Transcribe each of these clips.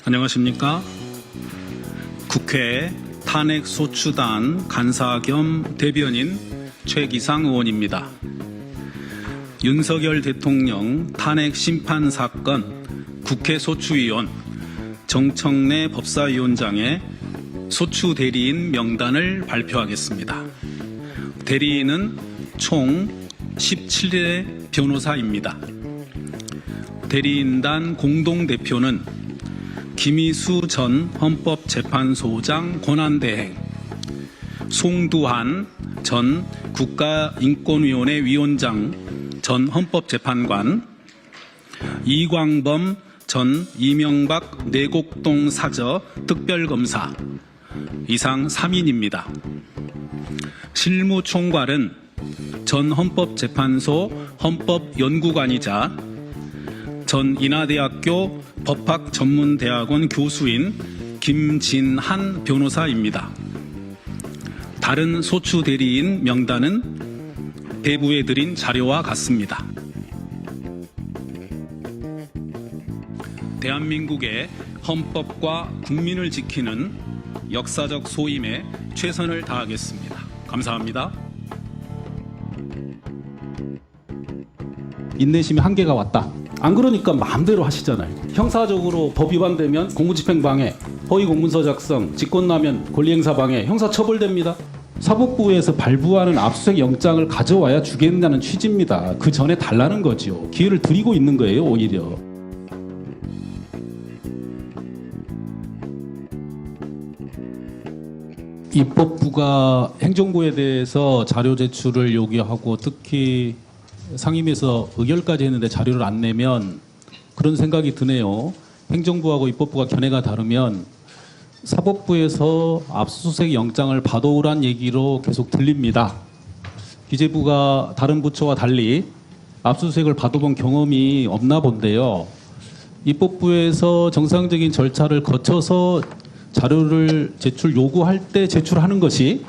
안녕하십니까? 국회 탄핵소추단 간사 겸 대변인 최기상 의원입니다. 윤석열 대통령 탄핵 심판 사건 국회 소추위원 정청래 법사위원장의 소추 대리인 명단을 발표하겠습니다. 대리인은 총 17회 변호사입니다. 대리인단 공동대표는 김희수 전 헌법재판소장 권한대행, 송두한 전 국가인권위원회 위원장 전 헌법재판관, 이광범 전 이명박 내곡동 사저 특별검사, 이상 3인입니다. 실무총괄은 전 헌법재판소 헌법연구관이자 전 인하대학교 법학전문대학원 교수인 김진한 변호사입니다. 다른 소추 대리인 명단은 대부에 드린 자료와 같습니다. 대한민국의 헌법과 국민을 지키는 역사적 소임에 최선을 다하겠습니다. 감사합니다. 인내심이 한계가 왔다. 안 그러니까 마음대로 하시잖아요. 형사적으로 법 위반되면 공무집행방해, 허위공문서 작성, 직권남용, 권리행사방해, 형사처벌됩니다. 사법부에서 발부하는 압수수색 영장을 가져와야 주겠다는 취지입니다. 그 전에 달라는 거죠. 기회를 드리고 있는 거예요, 오히려. 입법부가 행정부에 대해서 자료 제출을 요구하고 특히 상임위에서 의결까지 했는데 자료를 안 내면 그런 생각이 드네요. 행정부하고 입법부가 견해가 다르면 사법부에서 압수수색 영장을 받아오란 얘기로 계속 들립니다. 기재부가 다른 부처와 달리 압수수색을 받아본 경험이 없나 본데요. 입법부에서 정상적인 절차를 거쳐서 자료를 제출 요구할 때 제출하는 것이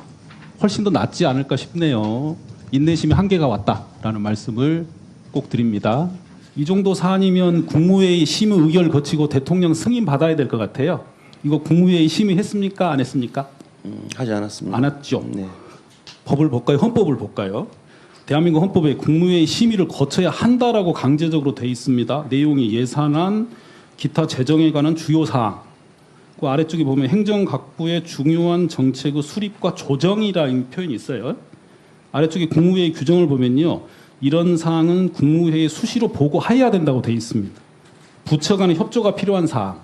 훨씬 더 낫지 않을까 싶네요. 인내심의 한계가 왔다라는 말씀을 꼭 드립니다. 이 정도 사안이면 국무회의 심의 의결 거치고 대통령 승인 받아야 될 것 같아요. 이거 국무회의 심의했습니까? 안 했습니까? 하지 않았습니다. 안 했죠. 네. 법을 볼까요? 헌법을 볼까요? 대한민국 헌법에 국무회의 심의를 거쳐야 한다라고 강제적으로 돼 있습니다. 내용이 예산안, 기타 재정에 관한 주요 사항. 그 아래쪽에 보면 행정각부의 중요한 정책의 수립과 조정이라는 표현이 있어요. 아래쪽에 국무회의 규정을 보면요. 이런 사항은 국무회의에 수시로 보고해야 된다고 돼 있습니다. 부처 간의 협조가 필요한 사항.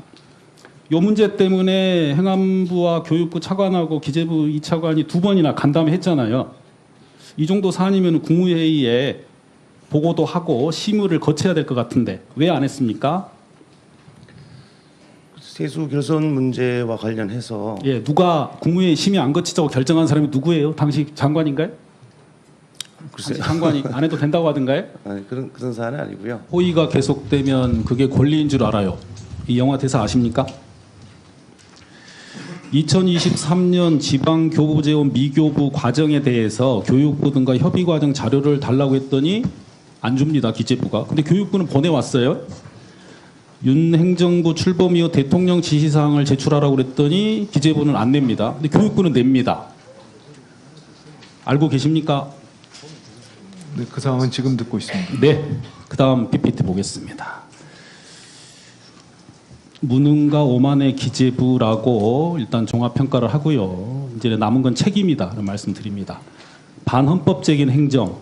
이 문제 때문에 행안부와 교육부 차관하고 기재부 2차관이 2번이나 간담회했잖아요. 이 정도 사안이면 국무회의에 보고도 하고 심의를 거쳐야 될 것 같은데 왜 안 했습니까? 세수 결선 문제와 관련해서 예, 누가 국무회의 심의 안 거치자고 결정한 사람이 누구예요? 당시 장관인가요? 글쎄 당시 장관이 안 해도 된다고 하던가요? 아니, 그런 사안은 아니고요. 호의가 계속되면 그게 권리인 줄 알아요. 이 영화 대사 아십니까? 2023년 지방교부재원 미교부 과정에 대해서 교육부 등과 협의과정 자료를 달라고 했더니 안 줍니다. 기재부가. 근데 교육부는 보내왔어요. 윤 행정부 출범 이후 대통령 지시사항을 제출하라고 그랬더니 기재부는 안 냅니다. 근데 교육부는 냅니다. 알고 계십니까? 네, 그 상황은 지금 듣고 있습니다. 네. 그 다음 PPT 보겠습니다. 무능과 오만의 기재부라고 일단 종합평가를 하고요. 이제 남은 건 책임이다라는 말씀드립니다. 반헌법적인 행정,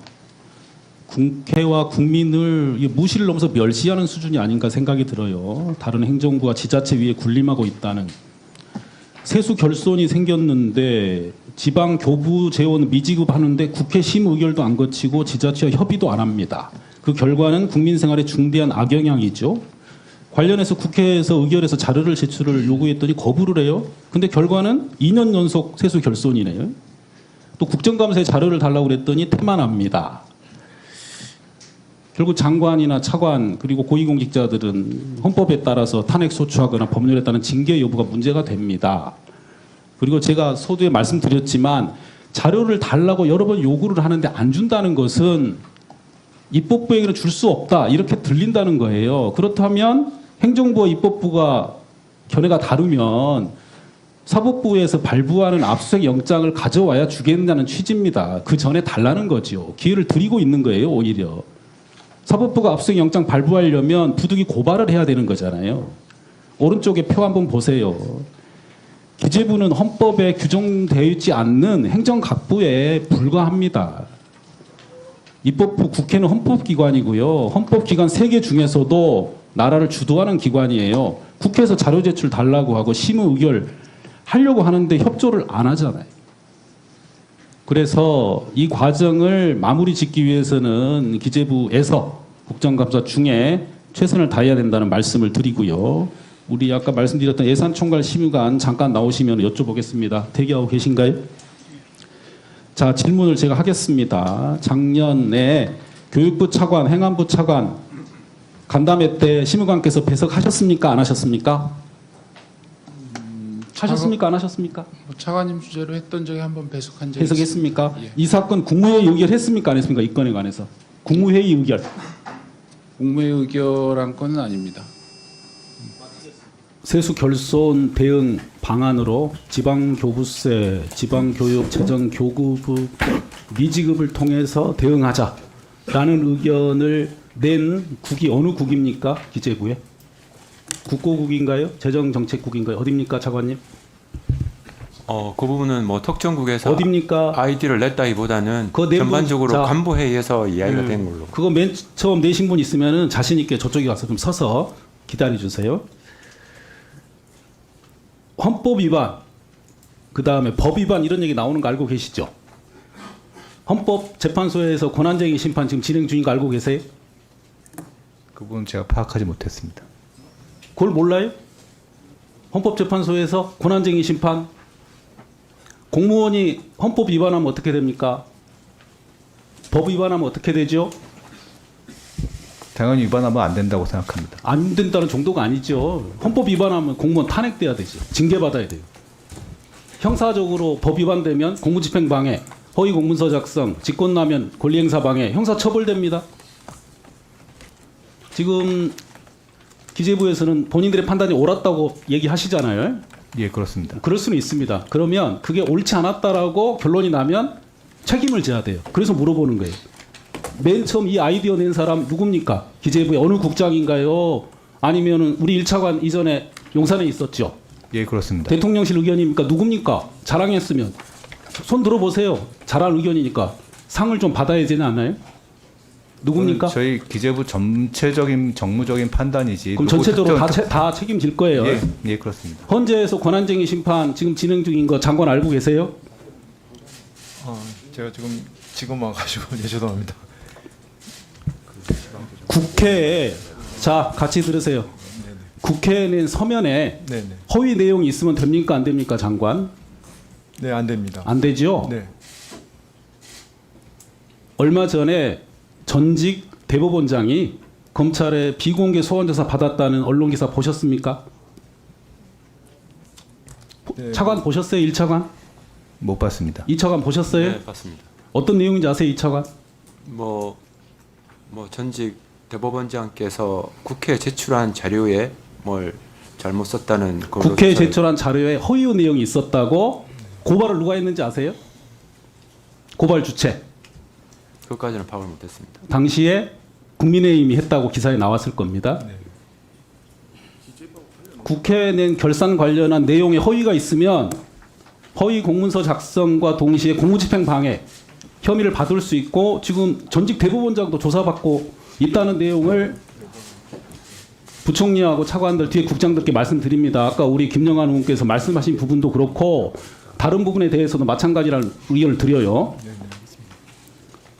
국회와 국민을 무시를 넘어서 멸시하는 수준이 아닌가 생각이 들어요. 다른 행정부와 지자체 위에 군림하고 있다는. 세수 결손이 생겼는데 지방 교부 재원 미지급하는데 국회 심의 의결도 안 거치고 지자체와 협의도 안 합니다. 그 결과는 국민 생활에 중대한 악영향이죠. 관련해서 국회에서 의결해서 자료를 제출을 요구했더니 거부를 해요. 근데 결과는 2년 연속 세수 결손이네요. 또 국정감사에 자료를 달라고 그랬더니 태만합니다. 결국 장관이나 차관 그리고 고위공직자들은 헌법에 따라서 탄핵 소추하거나 법률에 따른 징계 여부가 문제가 됩니다. 그리고 제가 서두에 말씀드렸지만 자료를 달라고 여러 번 요구를 하는데 안 준다는 것은 입법부에게는 줄 수 없다 이렇게 들린다는 거예요. 그렇다면 행정부와 입법부가 견해가 다르면 사법부에서 발부하는 압수수색 영장을 가져와야 주겠다는 취지입니다. 그 전에 달라는 거죠. 기회를 드리고 있는 거예요, 오히려. 사법부가 압수수색 영장 발부하려면 부득이 고발을 해야 되는 거잖아요. 오른쪽에 표 한번 보세요. 기재부는 헌법에 규정되어 있지 않는 행정각부에 불과합니다. 입법부 국회는 헌법기관이고요. 헌법기관 3개 중에서도 나라를 주도하는 기관이에요. 국회에서 자료 제출 달라고 하고 심의 의결 하려고 하는데 협조를 안 하잖아요. 그래서 이 과정을 마무리 짓기 위해서는 기재부에서 국정감사 중에 최선을 다해야 된다는 말씀을 드리고요. 우리 아까 말씀드렸던 예산총괄 심의관 잠깐 나오시면 여쭤보겠습니다. 대기하고 계신가요? 자, 질문을 제가 하겠습니다. 작년에 교육부 차관, 행안부 차관 간담회 때 심의관께서 배석하셨습니까? 안 하셨습니까? 하셨습니까? 안 하셨습니까? 차관님 주제로 했던 적에 한번 배석한 적이 해석했습니까? 있습니다. 예. 이 사건 국무회의 의결했습니까? 안 했습니까? 이 건에 관해서. 국무회의 의결. 국무회의 의결한 건은 아닙니다. 세수 결손 대응 방안으로 지방교부세, 지방교육, 재정교구부 미지급을 통해서 대응하자라는 의견을 낸 국이 어느 국입니까? 기재부에? 국고국인가요? 재정정책국인가요? 어딥니까, 차관님? 그 부분은 뭐 특정국에서 어딥니까? 아이디를 냈다기보다는 그 내부- 전반적으로 자, 간부회의에서 이야기가 되는 걸로. 그거 맨 처음 내신 분 있으면은 자신 있게 저쪽에 가서 좀 서서 기다려 주세요. 헌법 위반, 그 다음에 법 위반 이런 얘기 나오는 거 알고 계시죠? 헌법재판소에서 권한쟁의 심판 지금 진행 중인 거 알고 계세요? 그 부분 제가 파악하지 못했습니다. 그걸 몰라요? 헌법재판소에서 권한쟁의 심판, 공무원이 헌법 위반하면 어떻게 됩니까? 법 위반하면 어떻게 되죠? 당연히 위반하면 안 된다고 생각합니다. 안 된다는 정도가 아니죠. 헌법 위반하면 공무원 탄핵돼야 되죠. 징계받아야 돼요. 형사적으로 법 위반되면 공무집행방해, 허위 공문서 작성, 직권남용, 권리행사방해, 형사처벌됩니다. 지금 기재부에서는 본인들의 판단이 옳았다고 얘기하시잖아요. 예, 그렇습니다. 그럴 수는 있습니다. 그러면 그게 옳지 않았다라고 결론이 나면 책임을 져야 돼요. 그래서 물어보는 거예요. 맨 처음 이 아이디어 낸 사람 누굽니까? 기재부의 어느 국장인가요? 아니면 우리 1차관 이전에 용산에 있었죠? 예, 그렇습니다. 대통령실 의견입니까? 누굽니까? 자랑했으면 손 들어보세요. 잘한 의견이니까 상을 좀 받아야 되지 않나요? 누굽니까? 저희 기재부 전체적인 정무적인 판단이지. 그럼 누구 전체적으로 특정- 다 책임질 거예요. 예, 예, 그렇습니다. 헌재에서 권한쟁의 심판 지금 진행 중인 거 장관 알고 계세요? 제가 지금 와가지고 예, 죄송합니다. 국회에 자 같이 들으세요. 국회에 낸 서면에 네네. 허위 내용이 있으면 됩니까 안 됩니까 장관? 네, 안 됩니다. 안 되죠. 네. 얼마 전에 전직 대법원장이 검찰에 비공개 소환 조사 받았다는 언론 기사 보셨습니까? 네. 차관 보셨어요? 1차관? 못 봤습니다. 2차관 보셨어요? 네, 맞습니다. 어떤 내용인지 아세요? 2차관? 뭐 전직 대법원장께서 국회에 제출한 자료에 뭘 잘못 썼다는 걸로 국회에 조사를- 제출한 자료에 허위 내용이 있었다고 고발을 누가 했는지 아세요? 고발 주체. 그것까지는 파악을 못했습니다. 당시에 국민의힘이 했다고 기사에 나왔을 겁니다. 국회에 낸 결산 관련한 내용에 허위가 있으면 허위 공문서 작성과 동시에 공무집행 방해 혐의를 받을 수 있고 지금 전직 대법원장도 조사받고 있다는 내용을 부총리하고 차관들 뒤에 국장들께 말씀드립니다. 아까 우리 김영환 의원께서 말씀하신 부분도 그렇고 다른 부분에 대해서도 마찬가지라는 의견을 드려요.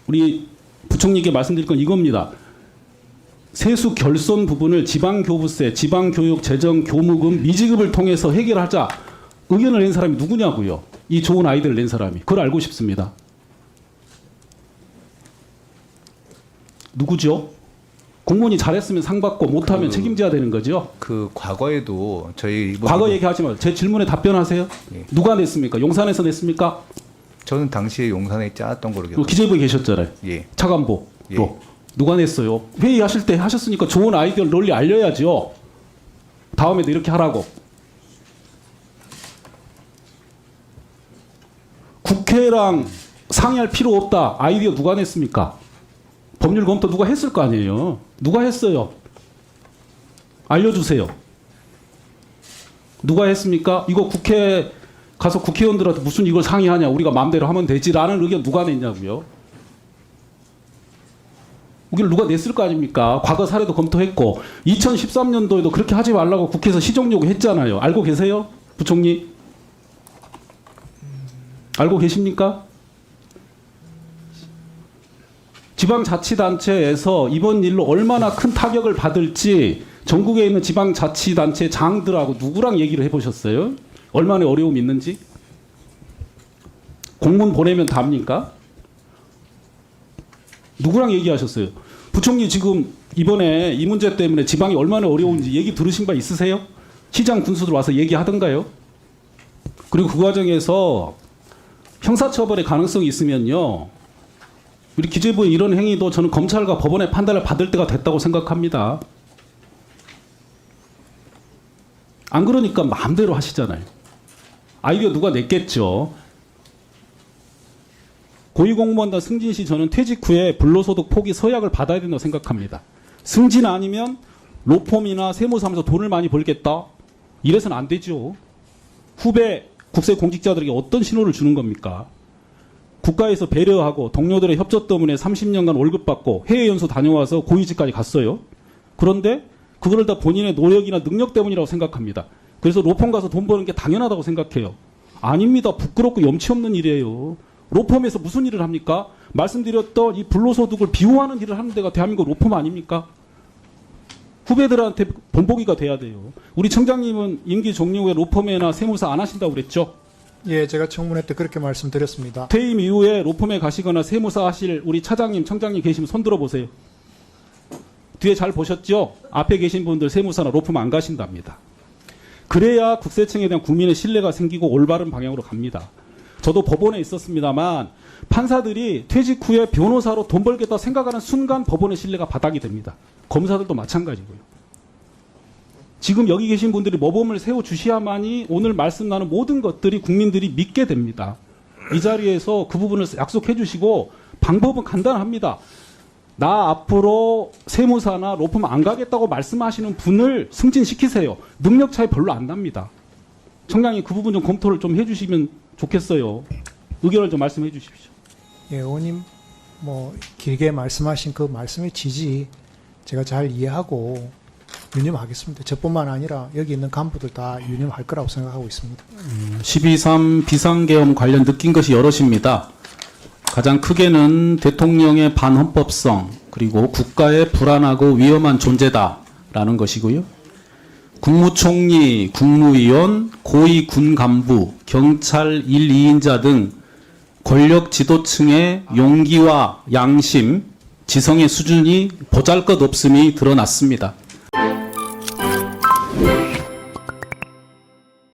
우리 부총리께 말씀드릴 건 이겁니다. 세수 결손 부분을 지방교부세, 지방교육, 재정교무금, 미지급을 통해서 해결하자 의견을 낸 사람이 누구냐고요. 이 좋은 아이디어를 낸 사람이. 그걸 알고 싶습니다. 누구죠? 공무원이 잘했으면 상 받고 못하면 책임져야 되는 거죠. 그 과거에도 저희 과거 얘기하지 마세요. 제 질문에 답변하세요. 예. 누가 냈습니까? 용산에서 냈습니까? 저는 당시에 용산에 짜왔던 걸로 기억. 기재부에 계셨잖아요. 예. 차관보. 예. 또 누가 냈어요? 회의하실 때 하셨으니까 좋은 아이디어를 널리 알려야죠. 다음에도 이렇게 하라고. 국회랑 상의할 필요 없다. 아이디어 누가 냈습니까? 법률 검토 누가 했을 거 아니에요. 누가 했어요? 알려주세요. 누가 했습니까? 이거 국회 가서 국회의원들한테 무슨 이걸 상의하냐. 우리가 마음대로 하면 되지라는 의견 누가 냈냐고요. 의견을 누가 냈을 거 아닙니까? 과거 사례도 검토했고 2013년도에도 그렇게 하지 말라고 국회에서 시정 요구했잖아요. 알고 계세요? 부총리? 알고 계십니까? 지방자치단체에서 이번 일로 얼마나 큰 타격을 받을지 전국에 있는 지방자치단체 장들하고 누구랑 얘기를 해보셨어요? 얼마나 어려움이 있는지? 공문 보내면 답니까? 누구랑 얘기하셨어요? 부총리 지금 이번에 이 문제 때문에 지방이 얼마나 어려운지 얘기 들으신 바 있으세요? 시장 군수들 와서 얘기하던가요? 그리고 그 과정에서 형사처벌의 가능성이 있으면요. 우리 기재부의 이런 행위도 저는 검찰과 법원의 판단을 받을 때가 됐다고 생각합니다. 안 그러니까 마음대로 하시잖아요. 아이디어 누가 냈겠죠. 고위공무원단 승진 시 저는 퇴직 후에 불로소득 포기 서약을 받아야 된다고 생각합니다. 승진 아니면 로펌이나 세무사면서 돈을 많이 벌겠다. 이래서는 안 되죠. 후배 국세공직자들에게 어떤 신호를 주는 겁니까? 국가에서 배려하고 동료들의 협조 때문에 30년간 월급 받고 해외 연수 다녀와서 고위직까지 갔어요. 그런데 그거를 다 본인의 노력이나 능력 때문이라고 생각합니다. 그래서 로펌 가서 돈 버는 게 당연하다고 생각해요. 아닙니다. 부끄럽고 염치 없는 일이에요. 로펌에서 무슨 일을 합니까? 말씀드렸던 이 불로소득을 비호하는 일을 하는 데가 대한민국 로펌 아닙니까? 후배들한테 본보기가 돼야 돼요. 우리 청장님은 임기 종료 후에 로펌이나 세무사 안 하신다고 그랬죠? 예, 제가 청문회 때 그렇게 말씀드렸습니다. 퇴임 이후에 로펌에 가시거나 세무사 하실 우리 차장님, 청장님 계시면 손 들어보세요. 뒤에 잘 보셨죠? 앞에 계신 분들 세무사나 로펌 안 가신답니다. 그래야 국세청에 대한 국민의 신뢰가 생기고 올바른 방향으로 갑니다. 저도 법원에 있었습니다만 판사들이 퇴직 후에 변호사로 돈 벌겠다 생각하는 순간 법원의 신뢰가 바닥이 됩니다. 검사들도 마찬가지고요. 지금 여기 계신 분들이 모범을 세워주셔야만이 오늘 말씀 나눈 모든 것들이 국민들이 믿게 됩니다. 이 자리에서 그 부분을 약속해 주시고 방법은 간단합니다. 나 앞으로 세무사나 로펌 안 가겠다고 말씀하시는 분을 승진시키세요. 능력 차이 별로 안 납니다. 청장님 그 부분 좀 검토를 좀 해주시면 좋겠어요. 의견을 좀 말씀해 주십시오. 예, 의원님 뭐 길게 말씀하신 그 말씀의 취지 제가 잘 이해하고 유념하겠습니다. 저뿐만 아니라 여기 있는 간부들 다 유념할 거라고 생각하고 있습니다. 12.3 비상계엄 관련 느낀 것이 여럿입니다. 가장 크게는 대통령의 반헌법성 그리고 국가의 불안하고 위험한 존재다라는 것이고요. 국무총리, 국무위원, 고위 군 간부, 경찰 1, 2인자 등 권력 지도층의 용기와 양심, 지성의 수준이 보잘것없음이 드러났습니다.